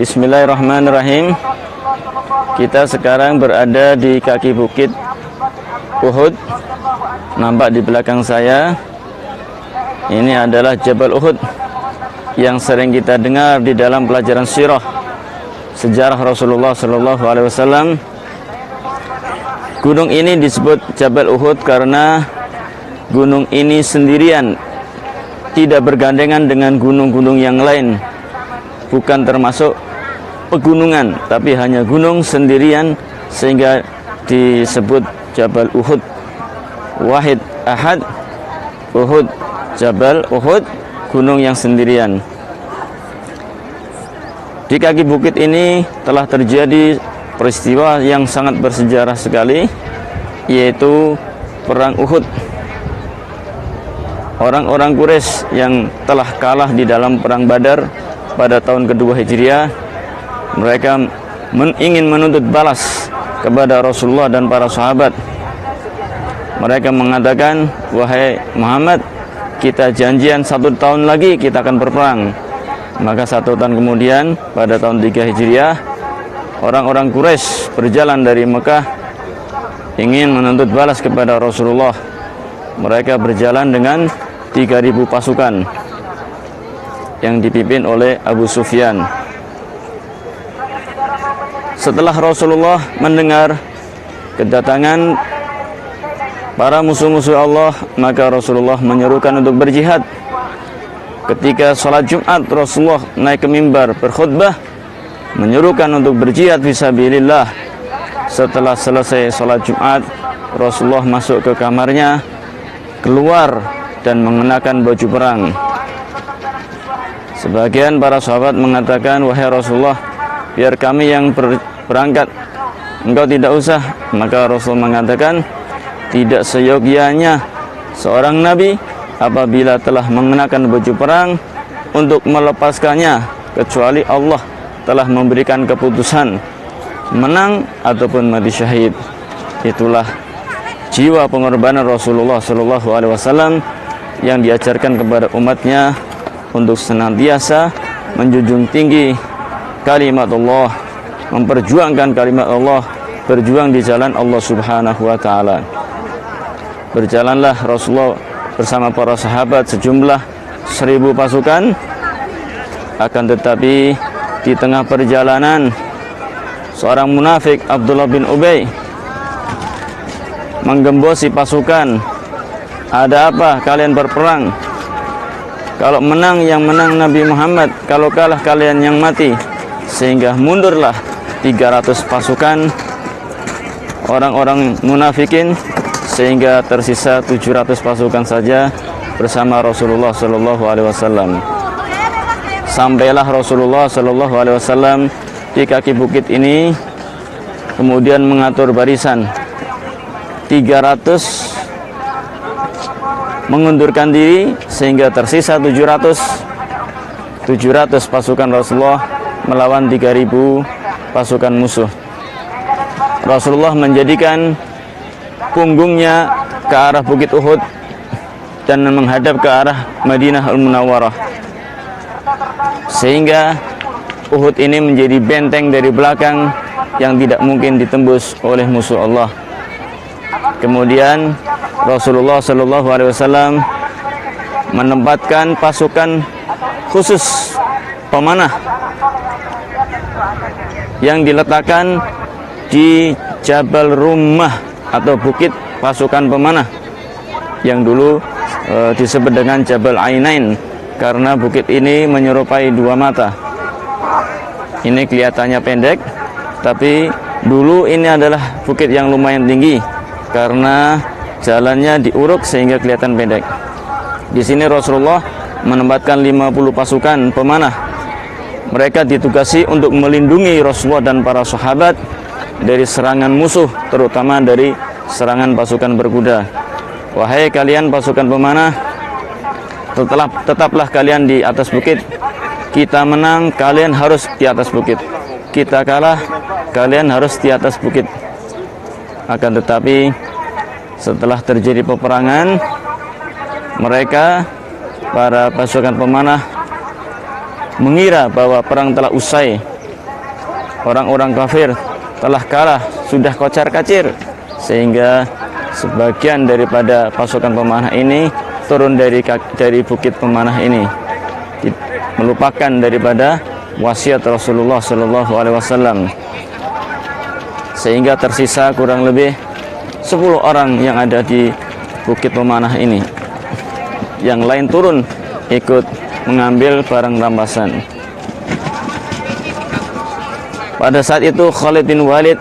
Bismillahirrahmanirrahim. Kita sekarang berada di kaki bukit Uhud. Nampak di belakang saya, ini adalah Jabal Uhud yang sering kita dengar di dalam pelajaran sirah sejarah Rasulullah SAW. Gunung ini disebut Jabal Uhud karena gunung ini sendirian, tidak bergandengan dengan gunung-gunung yang lain, bukan termasuk pegunungan, tapi hanya gunung sendirian, sehingga disebut Jabal Uhud. Wahid Ahad Uhud, Jabal Uhud, gunung yang sendirian. Di kaki bukit ini telah terjadi peristiwa yang sangat bersejarah sekali, yaitu perang Uhud. Orang-orang Quraisy yang telah kalah di dalam perang Badar pada tahun kedua Hijriah, mereka ingin menuntut balas kepada Rasulullah dan para sahabat. Mereka mengatakan, wahai Muhammad, kita janjian 1 tahun lagi kita akan berperang. Maka 1 tahun kemudian, pada tahun 3 Hijriah, orang-orang Quraisy berjalan dari Mekah ingin menuntut balas kepada Rasulullah. Mereka berjalan dengan 3.000 pasukan yang dipimpin oleh Abu Sufyan. Setelah Rasulullah mendengar kedatangan para musuh-musuh Allah, maka Rasulullah menyerukan untuk berjihad. Ketika sholat Jumat, Rasulullah naik ke mimbar berkhutbah, menyerukan untuk berjihad fisabilillah. Setelah selesai sholat Jumat, Rasulullah masuk ke kamarnya, keluar dan mengenakan baju perang. Sebagian para sahabat mengatakan, wahai Rasulullah, biar kami yang berangkat, engkau tidak usah. Maka Rasul mengatakan, tidak seyogyanya seorang nabi apabila telah mengenakan baju perang untuk melepaskannya, kecuali Allah telah memberikan keputusan menang ataupun mati syahid. Itulah jiwa pengorbanan Rasulullah SAW yang diajarkan kepada umatnya untuk senantiasa menjunjung tinggi kalimat Allah, memperjuangkan kalimat Allah, berjuang di jalan Allah Subhanahu wa Ta'ala. Berjalanlah Rasulullah bersama para sahabat sejumlah 1.000 pasukan. Akan tetapi di tengah perjalanan, seorang munafik, Abdullah bin Ubay, menggembosi pasukan. Ada apa kalian berperang? Kalau menang yang menang Nabi Muhammad, kalau kalah kalian yang mati. Sehingga mundurlah 300 pasukan orang-orang munafikin, sehingga tersisa 700 pasukan saja bersama Rasulullah SAW. Sampailah Rasulullah SAW di kaki bukit ini, kemudian mengatur barisan. 300 mengundurkan diri, sehingga tersisa 700 pasukan Rasulullah melawan 3.000 pasukan musuh. Rasulullah menjadikan punggungnya ke arah bukit Uhud dan menghadap ke arah Madinah Al-Munawwarah, sehingga Uhud ini menjadi benteng dari belakang yang tidak mungkin ditembus oleh musuh Allah. Kemudian Rasulullah SAW menempatkan pasukan khusus pemanah yang diletakkan di Jabal Rummah atau bukit pasukan pemanah, yang dulu disebut dengan Jabal Ainain, karena bukit ini menyerupai 2 mata. Ini kelihatannya pendek, tapi dulu ini adalah bukit yang lumayan tinggi karena jalannya diuruk sehingga kelihatan pendek. Di sini Rasulullah menempatkan 50 pasukan pemanah. Mereka ditugasi untuk melindungi Rasulullah dan para sahabat dari serangan musuh, terutama dari serangan pasukan berkuda. Wahai kalian pasukan pemanah, tetaplah kalian di atas bukit. Kita menang, kalian harus di atas bukit. Kita kalah, kalian harus di atas bukit. Akan tetapi setelah terjadi peperangan, mereka, para pasukan pemanah, mengira bahwa perang telah usai. orang-orang kafir telah kalah, sudah kocar-kacir, sehingga sebagian daripada pasukan pemanah ini turun dari bukit pemanah ini, melupakan daripada wasiat Rasulullah Shallallahu Alaihi Wasallam, sehingga tersisa kurang lebih 10 orang yang ada di bukit pemanah ini. Yang lain turun ikut mengambil barang rampasan. Pada saat itu Khalid bin Walid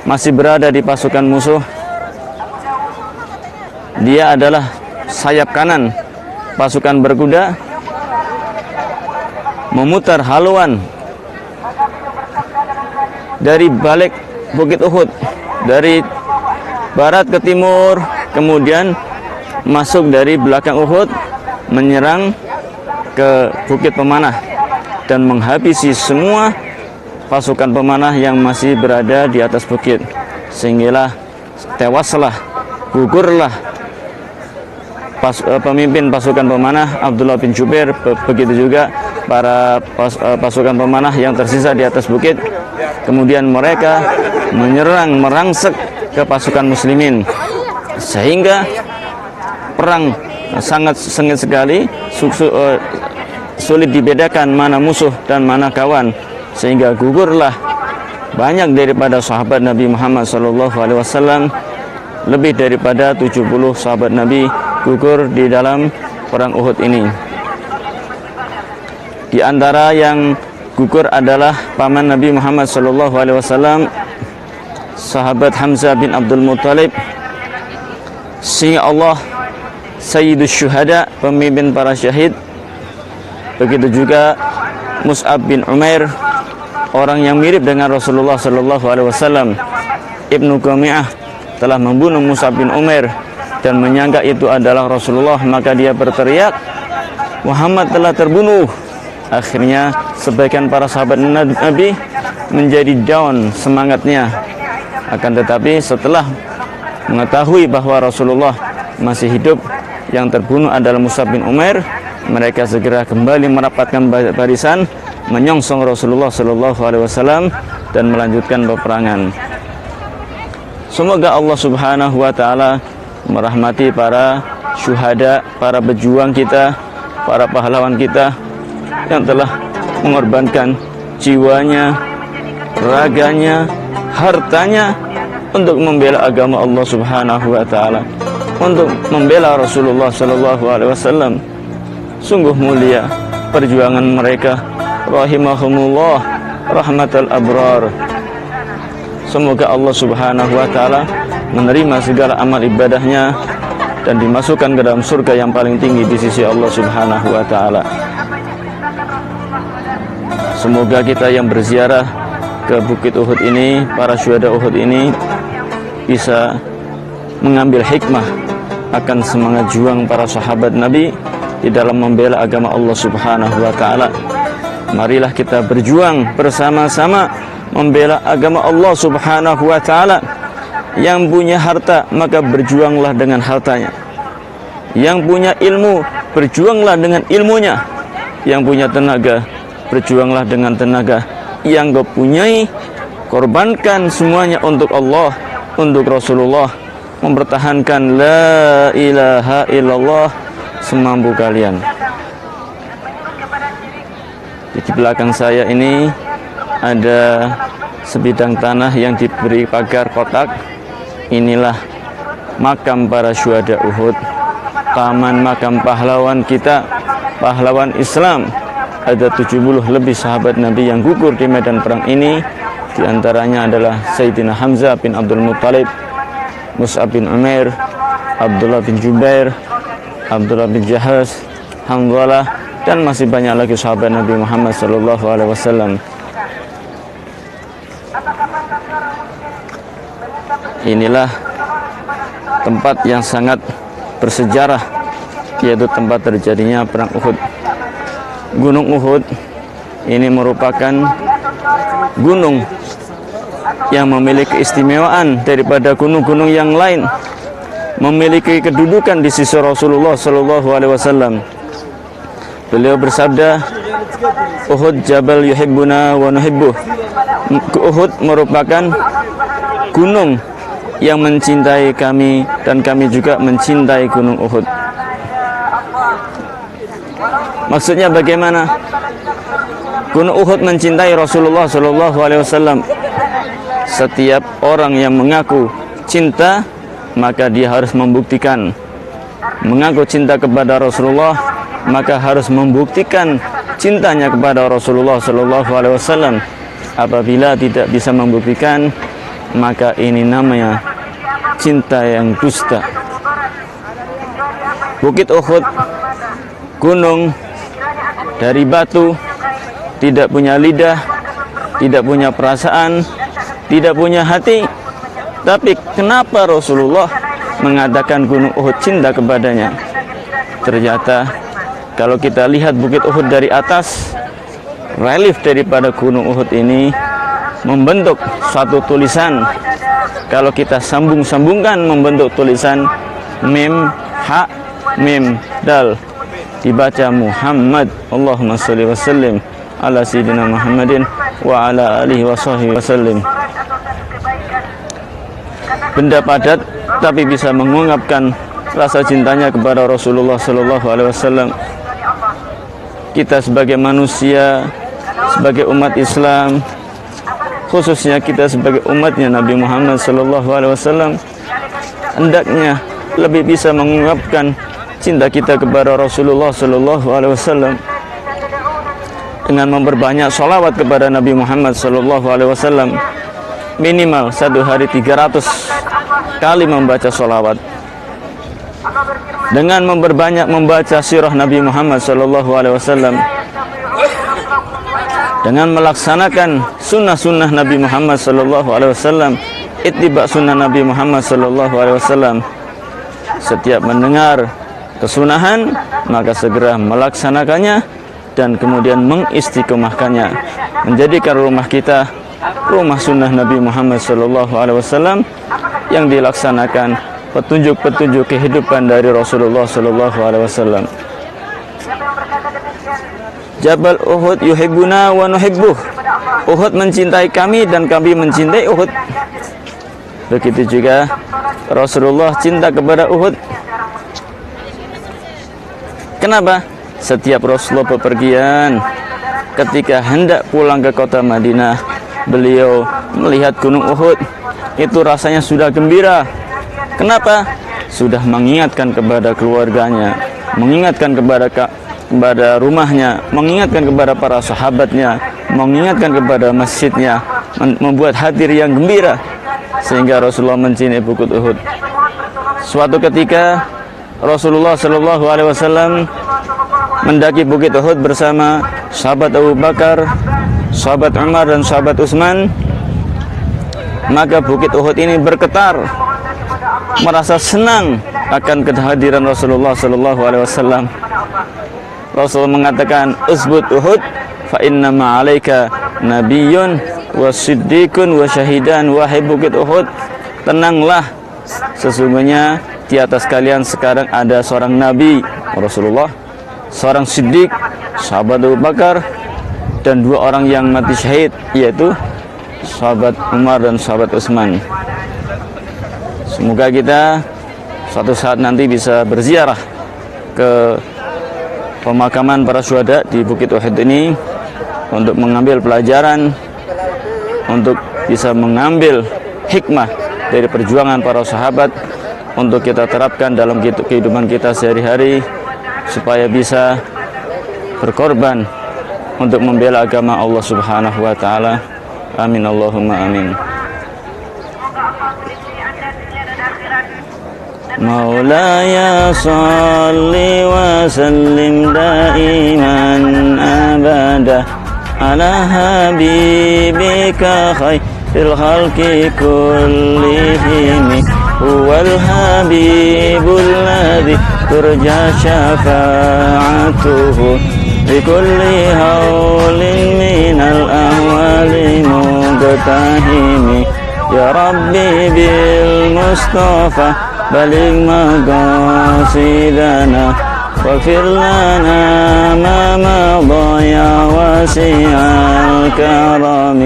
masih berada di pasukan musuh. Dia adalah sayap kanan pasukan berkuda, memutar haluan dari balik Bukit Uhud, dari barat ke timur, kemudian masuk dari belakang Uhud, menyerang ke Bukit Pemanah dan menghabisi semua pasukan pemanah yang masih berada di atas bukit, sehinggalah tewaslah, gugurlah pemimpin pasukan pemanah Abdullah bin Jubair, begitu juga para pasukan pemanah yang tersisa di atas bukit. Kemudian mereka menyerang, merangsek ke pasukan muslimin, sehingga perang sangat sengit sekali, sulit dibedakan mana musuh dan mana kawan, sehingga gugurlah banyak daripada sahabat Nabi Muhammad SAW. Lebih daripada 70 sahabat Nabi gugur di dalam perang Uhud ini. Di antara yang gugur adalah paman Nabi Muhammad SAW, sahabat Hamzah bin Abdul Muttalib, singa Allah, Sayyidus Syuhada, pemimpin para syahid. Begitu juga Mus'ab bin Umair, orang yang mirip dengan Rasulullah SAW. Ibnu Qami'ah telah membunuh Mus'ab bin Umair dan menyangka itu adalah Rasulullah, maka dia berteriak, Muhammad telah terbunuh. Akhirnya sebagian para sahabat Nabi menjadi down semangatnya. Akan tetapi setelah mengetahui bahwa Rasulullah masih hidup, yang terbunuh adalah Mus'ab bin Umair, mereka segera kembali merapatkan barisan, menyongsong Rasulullah SAW dan melanjutkan peperangan. Semoga Allah Subhanahu wa Ta'ala merahmati para syuhada, para pejuang kita, para pahlawan kita yang telah mengorbankan jiwanya, raganya, hartanya untuk membela agama Allah Subhanahu wa Ta'ala, untuk membela Rasulullah SAW. Sungguh mulia perjuangan mereka, rahimahumullah rahmatal abrar. Semoga Allah Subhanahu wa Ta'ala menerima segala amal ibadahnya dan dimasukkan ke dalam surga yang paling tinggi di sisi Allah Subhanahu wa Ta'ala. Semoga kita yang berziarah ke Bukit Uhud ini, para syuhada Uhud ini, bisa mengambil hikmah akan semangat juang para sahabat Nabi di dalam membela agama Allah Subhanahu wa Ta'ala. Marilah kita berjuang bersama-sama membela agama Allah Subhanahu wa Ta'ala. Yang punya harta, maka berjuanglah dengan hartanya. Yang punya ilmu, berjuanglah dengan ilmunya. Yang punya tenaga, berjuanglah dengan tenaga. Yang kau punyai, korbankan semuanya untuk Allah, untuk Rasulullah, mempertahankan la ilaha illallah semampu kalian. Di belakang saya ini ada sebidang tanah yang diberi pagar kotak. Inilah makam para syuhada Uhud, taman makam pahlawan kita, pahlawan Islam. Ada 70 lebih sahabat Nabi yang gugur di medan perang ini. Di antaranya adalah Sayyidina Hamzah bin Abdul Muttalib, Mus'ab bin Umair, Abdullah bin Jubair, Abdullah bin Jahaz, Hamzalah, dan masih banyak lagi sahabat Nabi Muhammad SAW. Inilah tempat yang sangat bersejarah, yaitu tempat terjadinya perang Uhud. Gunung Uhud ini merupakan gunung yang memiliki keistimewaan daripada gunung-gunung yang lain, memiliki kedudukan di sisi Rasulullah SAW. Beliau bersabda, Uhud jabal yuhibbuna wa nuhibbuh. Uhud merupakan gunung yang mencintai kami dan kami juga mencintai gunung Uhud. Maksudnya bagaimana? Gunung Uhud mencintai Rasulullah Shallallahu Alaihi Wasallam. Setiap orang yang mengaku cinta, maka dia harus membuktikan. Mengaku cinta kepada Rasulullah, maka harus membuktikan cintanya kepada Rasulullah Shallallahu Alaihi Wasallam. Apabila tidak bisa membuktikan, maka ini namanya cinta yang dusta. Bukit Uhud, gunung dari batu, tidak punya lidah, tidak punya perasaan, tidak punya hati. Tapi kenapa Rasulullah mengatakan gunung Uhud cinta kepadanya? Ternyata kalau kita lihat bukit Uhud dari atas, relief daripada gunung Uhud ini membentuk suatu tulisan. Kalau kita sambung-sambungkan membentuk tulisan mim ha mim dal, dibaca Muhammad. Allahumma sholli wa sallim ala sayyidina Muhammadin wa ala alihi wa sahbihi wasallim. Benda padat tapi bisa mengungkapkan rasa cintanya kepada Rasulullah sallallahu alaihi wasallam. Kita sebagai manusia, sebagai umat Islam, khususnya kita sebagai umatnya Nabi Muhammad sallallahu alaihi wasallam, hendaknya lebih bisa mengungkapkan cinta kita kepada Rasulullah sallallahu alaihi wasallam dengan memperbanyak sholawat kepada Nabi Muhammad sallallahu alaihi wasallam. Minimal satu hari 300 kali membaca sholawat. Dengan memperbanyak membaca sirah Nabi Muhammad sallallahu alaihi wasallam, dengan melaksanakan sunnah-sunnah Nabi Muhammad sallallahu alaihi wasallam, ittiba sunnah Nabi Muhammad sallallahu alaihi wasallam. Setiap mendengar kesunahan, maka segera melaksanakannya dan kemudian mengistiqomahkannya, menjadikan rumah kita rumah sunnah Nabi Muhammad sallallahu alaihi wasallam yang dilaksanakan petunjuk-petunjuk kehidupan dari Rasulullah sallallahu alaihi wasallam. Jabal Uhud yuhibbuna wa nuhibbuh. Uhud mencintai kami dan kami mencintai Uhud. Begitu juga Rasulullah cinta kepada Uhud. Kenapa? Setiap Rasulullah bepergian, ketika hendak pulang ke kota Madinah, beliau melihat gunung Uhud, itu rasanya sudah gembira. Kenapa? Sudah mengingatkan kepada keluarganya, mengingatkan kepada rumahnya, mengingatkan kepada para sahabatnya, mengingatkan kepada masjidnya, membuat hati yang gembira, sehingga Rasulullah mencintai bukit Uhud. Suatu ketika Rasulullah Shallallahu Alaihi Wasallam mendaki bukit Uhud bersama sahabat Abu Bakar, sahabat Umar dan sahabat Utsman. Maka bukit Uhud ini bergetar, merasa senang akan kehadiran Rasulullah Shallallahu Alaihi Wasallam. Rasul mengatakan, "Usbut Uhud, fa inna ma'alaika nabiyyun wa siddiqun wa syahidan." Wahai bukit Uhud, tenanglah, sesungguhnya di atas kalian sekarang ada seorang nabi Rasulullah, seorang siddiq sahabat Abu Bakar, dan dua orang yang mati syahid, yaitu sahabat Umar dan sahabat Utsman. Semoga kita suatu saat nanti bisa berziarah ke pemakaman para syuhada di Bukit Uhud ini untuk mengambil pelajaran, untuk bisa mengambil hikmah dari perjuangan para sahabat untuk kita terapkan dalam kehidupan kita sehari-hari, supaya bisa berkorban untuk membela agama Allah Subhanahu wa taala. Amin Allahumma amin. Maulaya salli wa sallim daiman abada ala habibika khairil khalqi kullihim, huwal habibul ladzi turja syafa'atuhu bi kulli haulin minal ahwali muqtahimi. Ya Rabbi bil Mustafa baligh maqasidana waghfir lana ma madha ya واسع الكرم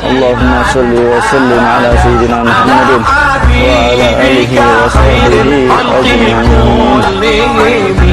اللهم صل وسلم على سيدنا محمد وعلى آله وصحبه أجمعين